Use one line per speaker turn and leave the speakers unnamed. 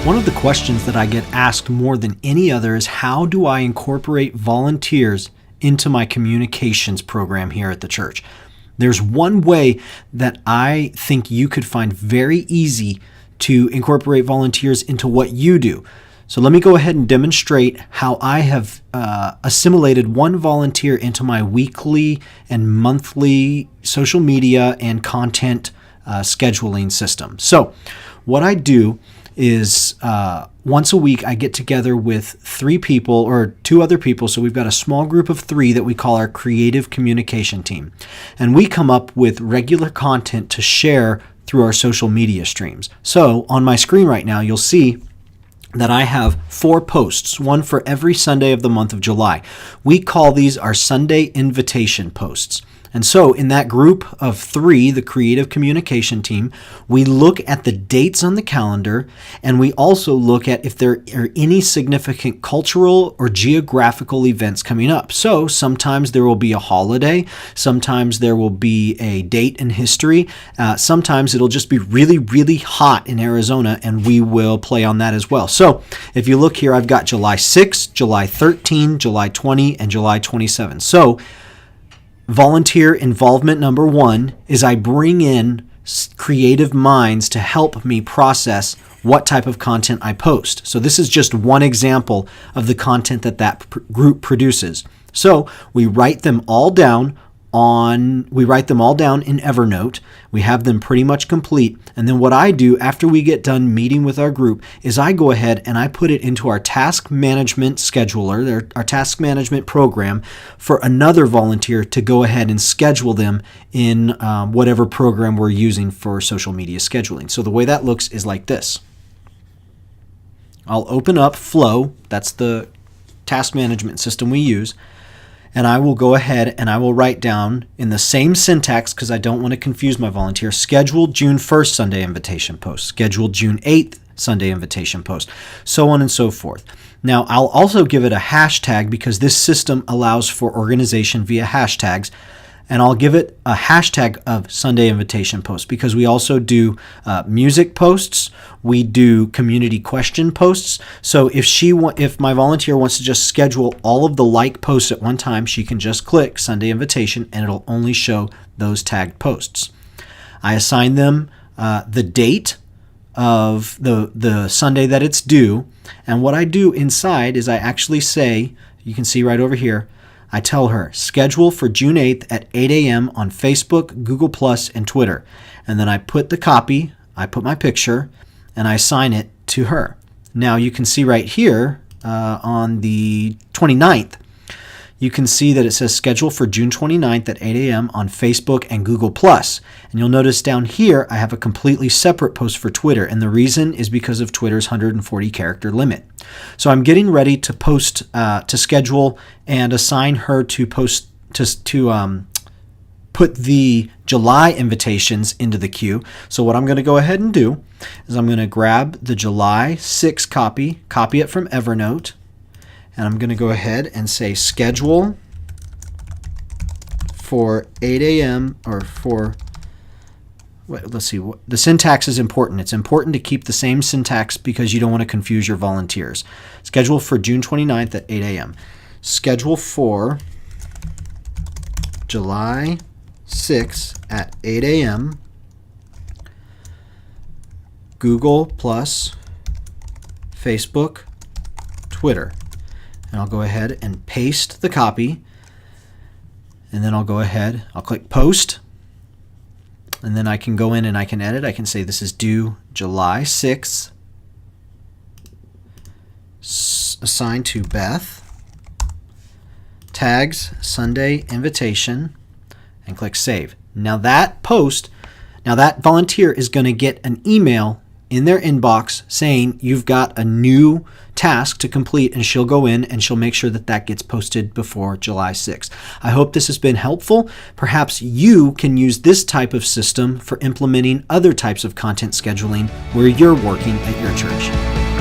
One of the questions that I get asked more than any other is, how do I incorporate volunteers into my communications program here at the church? There's one way that I think you could find very easy to incorporate volunteers into what you do. So let me go ahead and demonstrate how I have assimilated one volunteer into my weekly and monthly social media and content scheduling system. So what I do is once a week I get together with 3 people or 2 other people. So we've got a small group of 3 that we call our creative communication team. And we come up with regular content to share through our social media streams. So on my screen right now, you'll see that I have 4 posts, one for every Sunday of the month of July. We call these our Sunday invitation posts. And so in that group of 3, the creative communication team, we look at the dates on the calendar, and we also look at if there are any significant cultural or geographical events coming up. So sometimes there will be a holiday, sometimes there will be a date in history, sometimes it'll just be really, really hot in Arizona, and we will play on that as well. So if you look here, I've got July 6, July 13, July 20, and July 27. So volunteer involvement number 1 is I bring in creative minds to help me process what type of content I post. So this is just one example of the content that group produces. So we write them all down in Evernote. We have them pretty much complete. And then what I do after we get done meeting with our group is I go ahead and I put it into our task management scheduler, our task management program, for another volunteer to go ahead and schedule them in whatever program we're using for social media scheduling. So the way that looks is like this. I'll open up Flow. That's the task management system we use. And I will go ahead and I will write down in the same syntax, because I don't want to confuse my volunteer, scheduled June 1st Sunday invitation post, scheduled June 8th Sunday invitation post, so on and so forth. Now, I'll also give it a hashtag because this system allows for organization via hashtags. And I'll give it a hashtag of Sunday invitation post because we also do music posts. We do community question posts. So if my volunteer wants to just schedule all of the like posts at one time, she can just click Sunday invitation and it'll only show those tagged posts. I assign them the date of the Sunday that it's due. And what I do inside is I actually say, you can see right over here, I tell her, schedule for June 8th at 8 a.m. on Facebook, Google+, and Twitter. And then I put the copy, I put my picture, and I assign it to her. Now you can see right here on the 29th, you can see that it says schedule for June 29th at 8 a.m. on Facebook and Google+. And you'll notice down here, I have a completely separate post for Twitter. And the reason is because of Twitter's 140 character limit. So I'm getting ready to post, to schedule and assign her to post, to put the July invitations into the queue. So what I'm going to go ahead and do is I'm going to grab the July 6 copy it from Evernote, and I'm going to go ahead and say schedule for 8 a.m. or for, let's see, the syntax is important. It's important to keep the same syntax because you don't want to confuse your volunteers. Schedule for June 29th at 8 a.m. Schedule for July 6 at 8 a.m. Google+, Facebook, Twitter. And I'll go ahead and paste the copy. And then I'll go ahead, I'll click post. And then I can go in and I can edit. I can say this is due July 6th. Assigned to Beth. Tags Sunday invitation. And click save. Now that volunteer is going to get an email in their inbox saying you've got a new task to complete, and she'll go in and she'll make sure that gets posted before July 6th. I hope this has been helpful. Perhaps you can use this type of system for implementing other types of content scheduling where you're working at your church.